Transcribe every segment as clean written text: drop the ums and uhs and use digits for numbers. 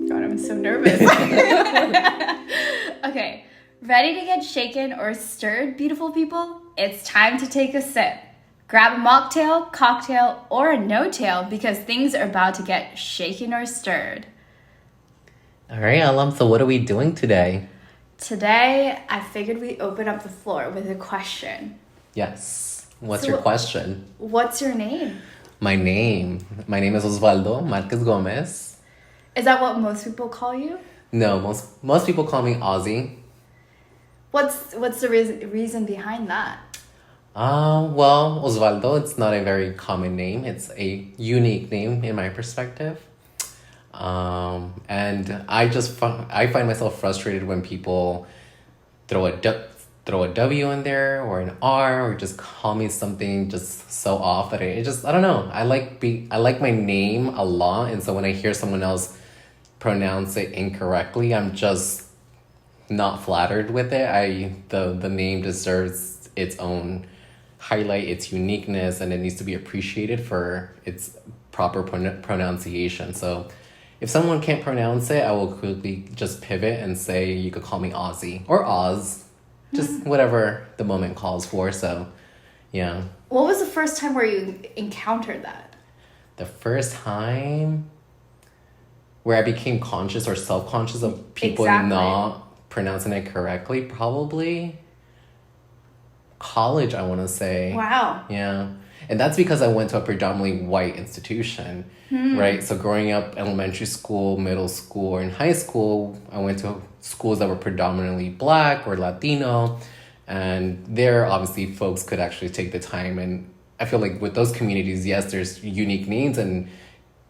God, I'm so nervous. Okay, ready to get shaken or stirred, beautiful people? It's time to take a sip. Grab a mocktail, cocktail, or a no-tail because things are about to get shaken or stirred. All right, Alam, so what are we doing today? Today, I figured we'd open up the floor with a question. Yes. What's your question? What's your name? My name is Osvaldo Marquez Gomez. Is that what most people call you? No, most people call me Ozzy. What's the reason behind that? Well, Osvaldo, it's not a very common name. It's a unique name in my perspective. And I find myself frustrated when people throw a W in there or an R or just call me something just so off that I don't know. I like my name a lot, and so when I hear someone else pronounce it incorrectly, I'm just not flattered with it. The name deserves its own highlight, its uniqueness, and it needs to be appreciated for its proper pronunciation. So if someone can't pronounce it, I will quickly just pivot and say you could call me Ozzy or Oz, just whatever the moment calls for. So yeah. What was the first time where you encountered that? The first time where I became conscious or self-conscious of people not pronouncing it correctly, probably college, I want to say. Wow. Yeah. And that's because I went to a predominantly white institution, right? So growing up, elementary school, middle school, or in high school, I went to schools that were predominantly Black or Latino. And there, obviously, folks could actually take the time. And I feel like with those communities, yes, there's unique needs and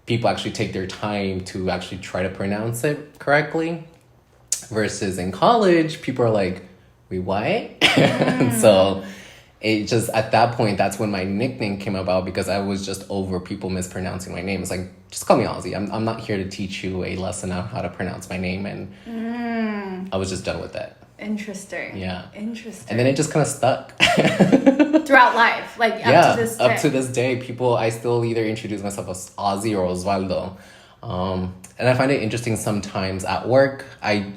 people actually take their time to actually try to pronounce it correctly. Versus in college, people are like, wait, what? And so it just, at that point, that's when my nickname came about because I was just over people mispronouncing my name. It's like, just call me Ozzy. I'm not here to teach you a lesson on how to pronounce my name. And I was just done with that. Interesting. Yeah. Interesting. And then it just kind of stuck. Throughout life, like up to this day. Up to this day, I still either introduce myself as Ozzy or Osvaldo. And I find it interesting sometimes at work. I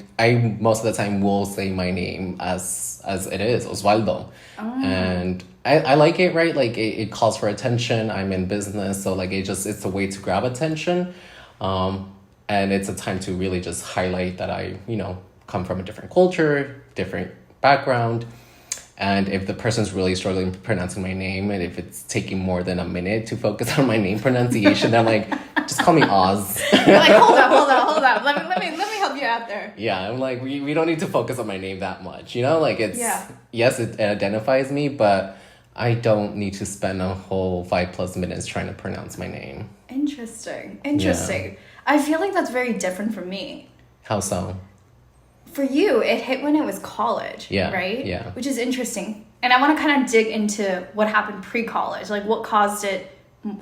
most of the time will say my name as it is, Osvaldo. And I like it, right? Like it calls for attention. I'm in business, so like it's a way to grab attention. And it's a time to really just highlight that I, come from a different culture, different background. And if the person's really struggling pronouncing my name, and if it's taking more than a minute to focus on my name pronunciation, I'm like, just call me Oz. You're like, hold up. Let me help you out there. Yeah, I'm like, we don't need to focus on my name that much, Like yes, it identifies me, but I don't need to spend a whole 5+ minutes trying to pronounce my name. Interesting. Yeah. I feel like that's very different from me. How so? For you, it hit when it was college, right? Yeah. Which is interesting. And I want to kind of dig into what happened pre-college. Like, what caused it,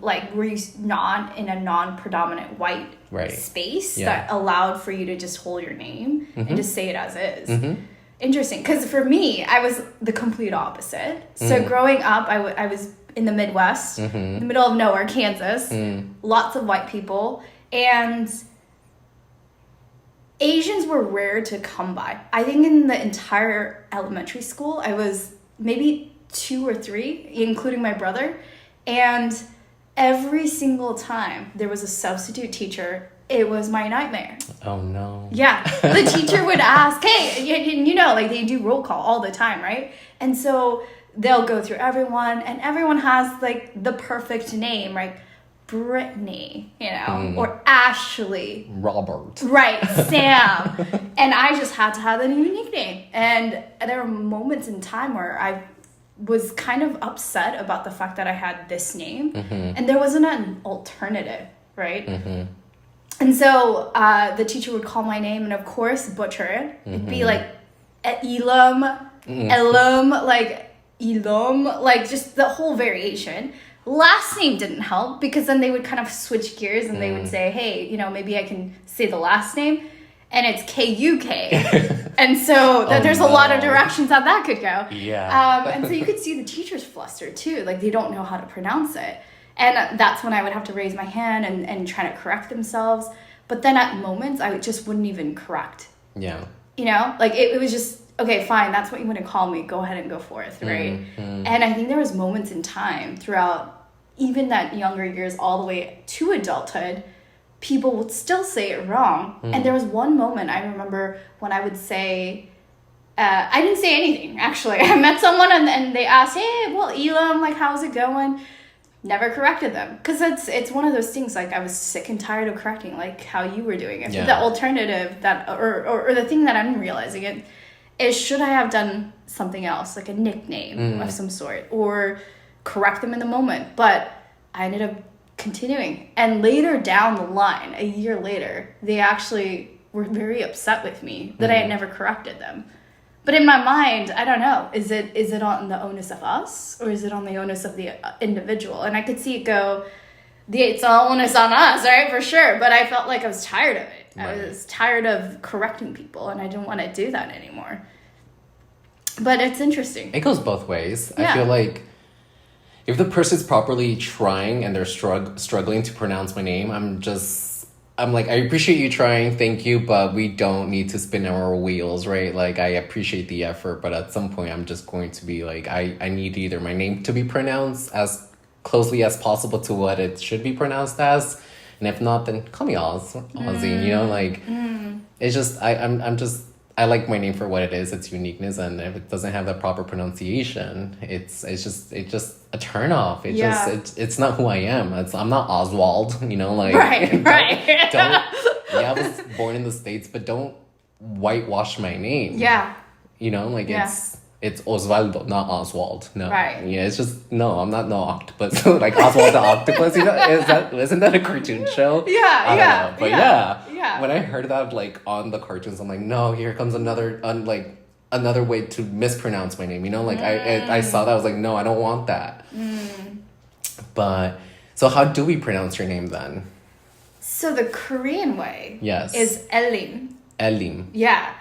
like, were you not in a non-predominant white space that allowed for you to just hold your name and just say it as is? Interesting. Because for me, I was the complete opposite. So growing up, I was in the Midwest, in the middle of nowhere, Kansas, lots of white people, and Asians were rare to come by. I think in the entire elementary school, I was maybe 2 or 3, including my brother. And every single time there was a substitute teacher, it was my nightmare. Oh, no. Yeah. The teacher would ask, hey, like they do roll call all the time, right? And so they'll go through everyone, and everyone has like the perfect name, right? Brittany, or Ashley. Robert. Right, Sam. And I just had to have a unique name. And there were moments in time where I was kind of upset about the fact that I had this name. And there wasn't an alternative, right? And so the teacher would call my name and, of course, butcher it. It'd be like Elam, like Elam, like just the whole variation. Last name didn't help because then they would kind of switch gears and they would say, hey, maybe I can say the last name. And it's K-U-K. And so there's a lot of directions that could go. Yeah. And so you could see the teachers flustered too. Like they don't know how to pronounce it. And that's when I would have to raise my hand and try to correct themselves. But then at moments, I just wouldn't even correct. Yeah. You know, like it was just, okay, fine, that's what you want to call me. Go ahead and go forth, right? And I think there was moments in time throughout even that younger years all the way to adulthood, people would still say it wrong. And there was one moment I remember when I would say, I didn't say anything, actually. I met someone and they asked, hey, well, Elam, like, how's it going? Never corrected them. Because it's one of those things, like, I was sick and tired of correcting, like, how you were doing it. The alternative that, or the thing that I'm realizing it is, should I have done something else, like a nickname of some sort, or correct them in the moment? But I ended up continuing. And later down the line, a year later, they actually were very upset with me that I had never corrected them. But in my mind, I don't know, is it on the onus of us, or is it on the onus of the individual? And I could see it go, it's all onus on us, right, for sure. But I felt like I was tired of it. Right. I was tired of correcting people, and I didn't want to do that anymore. But it's interesting. It goes both ways. I feel like if the person's properly trying and they're struggling to pronounce my name, I'm like, I appreciate you trying, thank you, but we don't need to spin our wheels, right? Like, I appreciate the effort, but at some point I'm just going to be like, I need either my name to be pronounced as closely as possible to what it should be pronounced as, and if not, then call me Ozzy, you know? Like, it's just, I like my name for what it is, its uniqueness, and if it doesn't have the proper pronunciation, it's just a turn off. It's not who I am. I'm not Oswald, you know, like right. I was born in the States, but don't whitewash my name. Yeah. You know, like it's Osvaldo, not Oswald. No. Right. Yeah, it's just I'm not octopus. Like Oswald the octopus, you know, isn't that a cartoon show? I don't know. But when I heard that like on the cartoons, I'm like, no, here comes another way to mispronounce my name. You know, like I saw that, I was like, no, I don't want that. But so how do we pronounce your name then? So the Korean way is Elim. Yeah.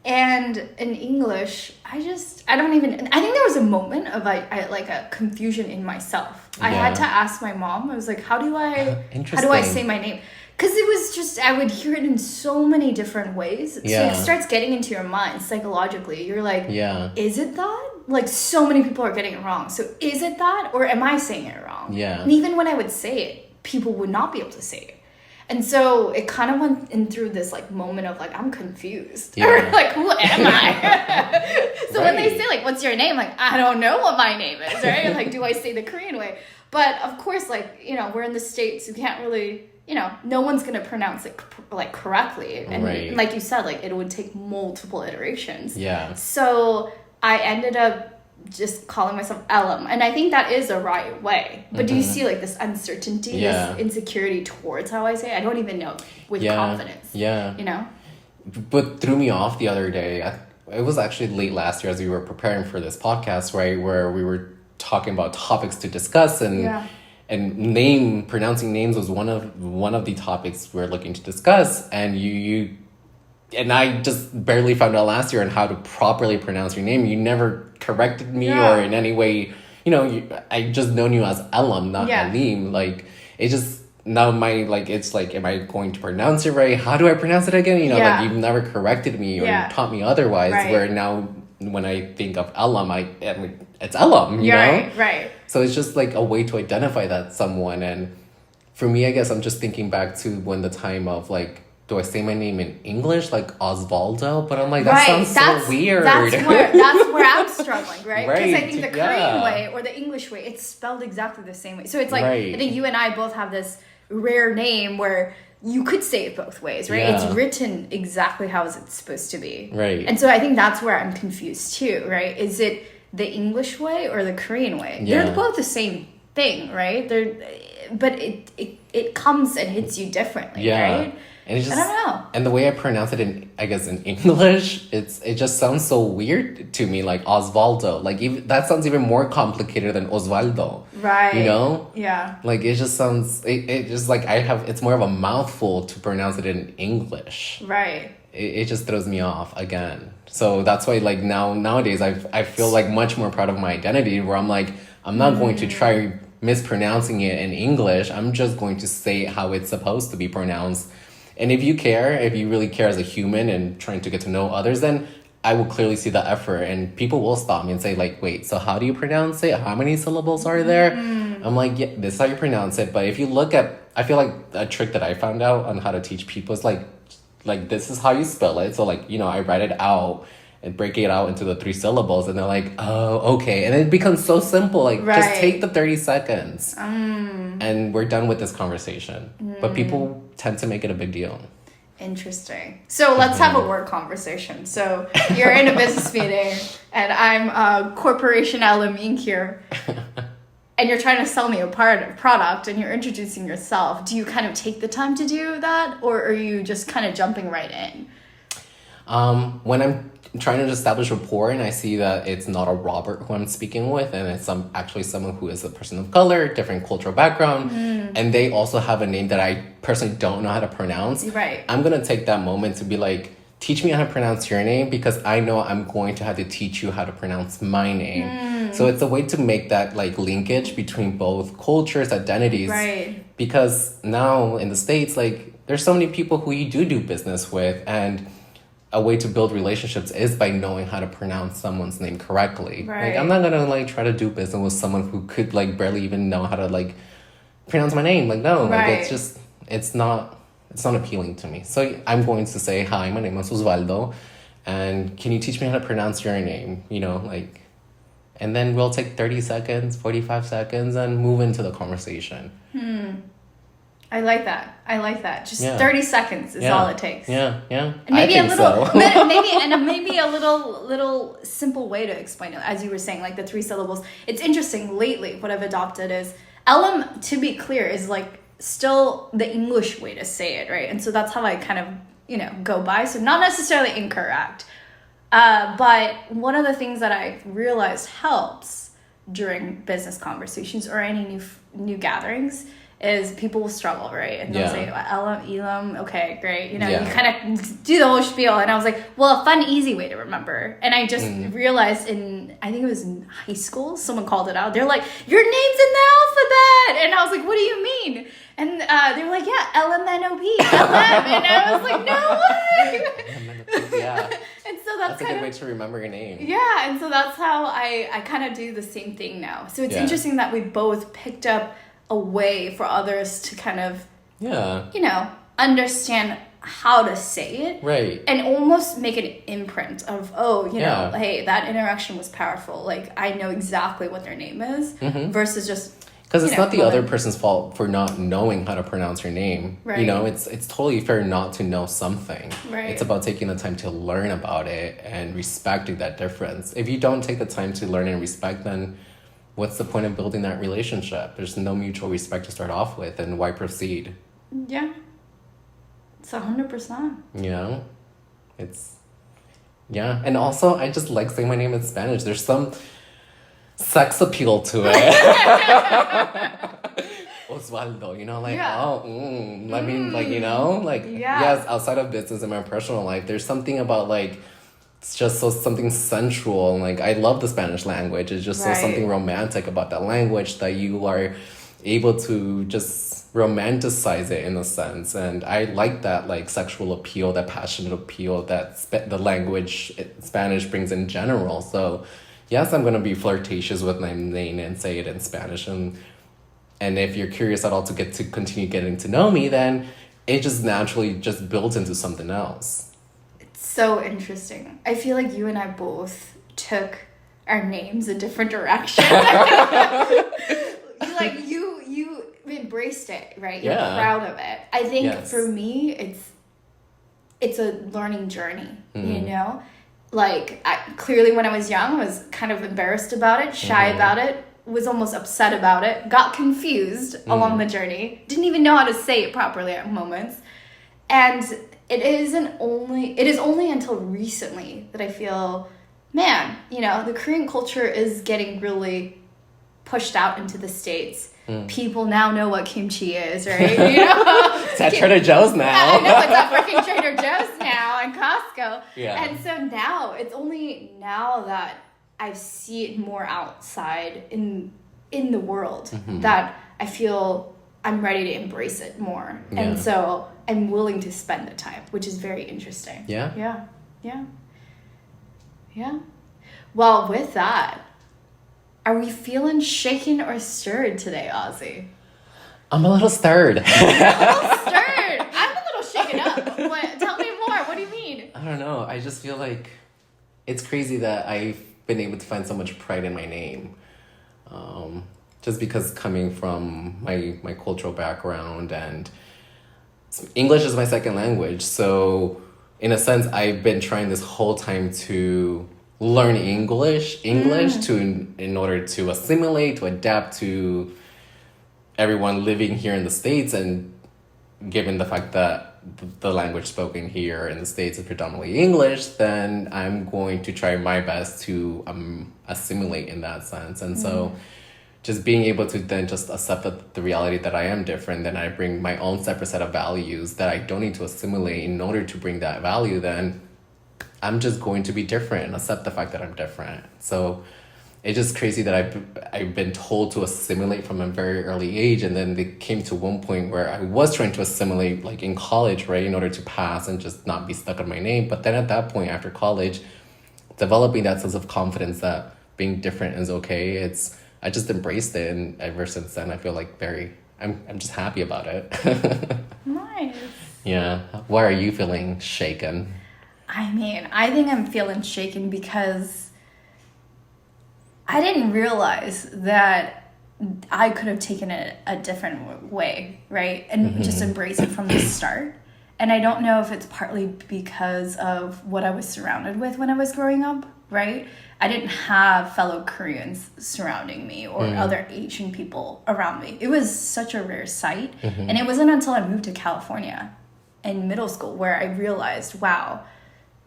And in English, I think there was a moment of like a confusion in myself. I had to ask my mom. I was like, how do I say my name? Because it was just, I would hear it in so many different ways. So it starts getting into your mind psychologically. You're like, is it that? Like, so many people are getting it wrong. So is it that? Or am I saying it wrong? Yeah. And even when I would say it, people would not be able to say it. And so it kind of went in through this like moment of like, I'm confused. Or like, who am I? So when they say like, what's your name? Like, I don't know what my name is, right? Like, do I say the Korean way? But of course, like, you know, we're in the States, you can't really, you know, no one's going to pronounce it like correctly. And like you said, like it would take multiple iterations. Yeah. So I ended up just calling myself Elam, and I think that is the right way. But do you see like this uncertainty, this insecurity towards how I say it? I don't even know with confidence. Yeah. You know? What threw me off the other day, it was actually late last year as we were preparing for this podcast, right? Where we were talking about topics to discuss, and pronouncing names was one of the topics we're looking to discuss. And you and I just barely found out last year on how to properly pronounce your name. You never corrected me or in any way, you know, I just known you as Elam, not Alim. Like, it just, now it's like, am I going to pronounce it right? How do I pronounce it again? You know, like you've never corrected me or taught me otherwise, where now when I think of Elam, I mean, it's Elam, you know? Right. So it's just like a way to identify that someone. And for me, I guess I'm just thinking back to when the time of like, do I say my name in English, like Osvaldo? But I'm like, that sounds so weird. That's where I'm struggling, right? Because I think the Korean way or the English way, it's spelled exactly the same way. So it's like, I think you and I both have this rare name where you could say it both ways, right? It's written exactly how it's supposed to be. Right. And so I think that's where I'm confused too, right? Is it the English way or the Korean way? They're both the same thing, right? But it comes and hits you differently, right? And it's just, I don't know. And the way I pronounce it in English, it just sounds so weird to me, like Osvaldo. Like, that sounds even more complicated than Osvaldo. Right. You know? Yeah. Like, it just sounds, it just like it's more of a mouthful to pronounce it in English. Right. It just throws me off again. So that's why, like, nowadays I feel like much more proud of my identity, where I'm like, I'm not going to try mispronouncing it in English. I'm just going to say it how it's supposed to be pronounced. And if you really care as a human and trying to get to know others, then I will clearly see the effort, and people will stop me and say like, wait, so how do you pronounce it? How many syllables are there? I'm like, yeah, this is how you pronounce it. But if you look at, I feel like a trick that I found out on how to teach people is like this is how you spell it. So like, you know, I write it out and break it out into the 3 syllables, and they're like, oh, okay. And it becomes so simple. Like, just take the 30 seconds and we're done with this conversation. But people tend to make it a big deal. Interesting. So let's have a word conversation. So you're in a business meeting and I'm Corporation LM Inc. here. And you're trying to sell me a product and you're introducing yourself. Do you kind of take the time to do that, or are you just kind of jumping right in? When I'm trying to establish rapport and I see that it's not a Robert who I'm speaking with, and it's actually someone who is a person of color, different cultural background, and they also have a name that I personally don't know how to pronounce, right, I'm going to take that moment to be like, teach me how to pronounce your name, because I know I'm going to have to teach you how to pronounce my name. So it's a way to make that like linkage between both cultures, identities. Right. Because now in the States, like there's so many people who you do business with, and a way to build relationships is by knowing how to pronounce someone's name correctly. Right. Like I'm not gonna like try to do business with someone who could like barely even know how to like pronounce my name. Like no, right. like it's not appealing to me. So I'm going to say, hi, my name is Osvaldo, and can you teach me how to pronounce your name? You know, like, and then we'll take 30 seconds, 45 seconds, and move into the conversation. I like that. Just 30 seconds is all it takes. Yeah. And maybe maybe a little simple way to explain it, as you were saying, like the 3 syllables. It's interesting. Lately, what I've adopted is LM, to be clear, is like still the English way to say it, right? And so that's how I kind of, go by. So not necessarily incorrect. But one of the things that I realized helps during business conversations or any new gatherings is people will struggle, right? And they'll say, Elam, okay, great. You kind of do the whole spiel. And I was like, well, a fun, easy way to remember. And I just realized I think it was in high school, someone called it out. They're like, your name's in the alphabet. And I was like, what do you mean? And they were like, yeah, LMNOP, LM. And I was like, no way. Yeah. And so that's a good way to remember your name. Yeah, and so that's how I kind of do the same thing now. So it's interesting that we both picked up a way for others to kind of, understand how to say it. Right. And almost make an imprint of, hey, that interaction was powerful. Like, I know exactly what their name is versus just... Because it's not the other person's fault for not knowing how to pronounce your name. Right. It's totally fair not to know something. Right. It's about taking the time to learn about it and respecting that difference. If you don't take the time to learn and respect, then what's the point of building that relationship? There's no mutual respect to start off with, and why proceed? Yeah. It's 100%. And also, I just like saying my name in Spanish. There's some sex appeal to it. Osvaldo, I mean, yes, outside of business and my personal life, there's something about it's just something sensual, and I love the Spanish language. It's just something romantic about that language that you are able to just romanticize it in a sense. And I like that sexual appeal, that passionate appeal that the language Spanish brings in general. So yes, I'm going to be flirtatious with my name and say it in Spanish. And if you're curious at all to continue getting to know me, then it just naturally just builds into something else. It's so interesting. I feel like you and I both took our names a different direction. You embraced it, right? You're proud of it. I think for me, it's a learning journey, clearly when I was young, I was kind of embarrassed about it, shy about it, was almost upset about it, got confused along the journey, didn't even know how to say it properly at moments. And it is only until recently that I feel, man, the Korean culture is getting really pushed out into the States. People now know what kimchi is, right? It's at Trader Joe's now. I know, it's at freaking Trader Joe's now and Costco. Yeah. And so now, it's only now that I see it more outside in the world that I feel I'm ready to embrace it more. Yeah. And so I'm willing to spend the time, which is very interesting. Yeah. Yeah. Yeah. Yeah. Well, with that, are we feeling shaken or stirred today, Ozzy? I'm a little stirred. A little stirred. I'm a little shaken up. What? Tell me more. What do you mean? I don't know. I just feel like it's crazy that I've been able to find so much pride in my name. Just because coming from my cultural background, and English is my second language. So in a sense, I've been trying this whole time to learn English in order to assimilate, to adapt to everyone living here in the States. And given the fact that the language spoken here in the States is predominantly English, then I'm going to try my best to assimilate in that sense. And so just being able to then just accept the reality that I am different, then I bring my own separate set of values that I don't need to assimilate in order to bring that value, then I'm just going to be different and accept the fact that I'm different. So it's just crazy that I've been told to assimilate from a very early age, and then it came to one point where I was trying to assimilate, like in college, right, in order to pass and just not be stuck on my name. But then at that point, after college, developing that sense of confidence that being different is okay, I just embraced it, and ever since then, I feel like I'm just happy about it. Nice. Yeah. Why are you feeling shaken? I mean, I think I'm feeling shaken because I didn't realize that I could have taken it a different way, right? And just embrace it from the start. And I don't know if it's partly because of what I was surrounded with when I was growing up, right? I didn't have fellow Koreans surrounding me or other Asian people around me. It was such a rare sight. And it wasn't until I moved to California in middle school where I realized, wow,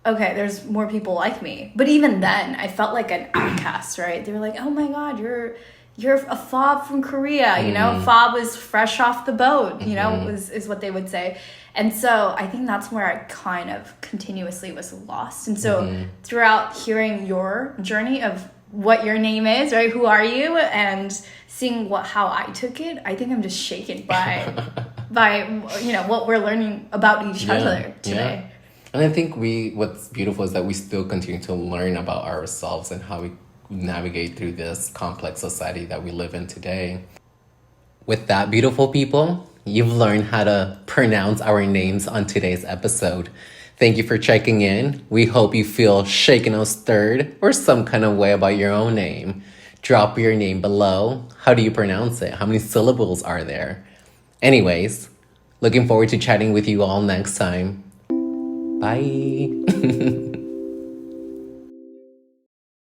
okay, there's more people like me. But even then, I felt like an outcast, right? They were like, oh my God, you're a fob from Korea, you know? Fob was fresh off the boat, you know, is what they would say. And so I think that's where I kind of continuously was lost. And so throughout hearing your journey of what your name is, right? Who are you? And seeing how I took it, I think I'm just shaken by what we're learning about each other today. Yeah. And I think what's beautiful is that we still continue to learn about ourselves and how we navigate through this complex society that we live in today. With that, beautiful people, you've learned how to pronounce our names on today's episode. Thank you for checking in. We hope you feel shaken or stirred or some kind of way about your own name. Drop your name below. How do you pronounce it? How many syllables are there? Anyways, looking forward to chatting with you all next time. Bye.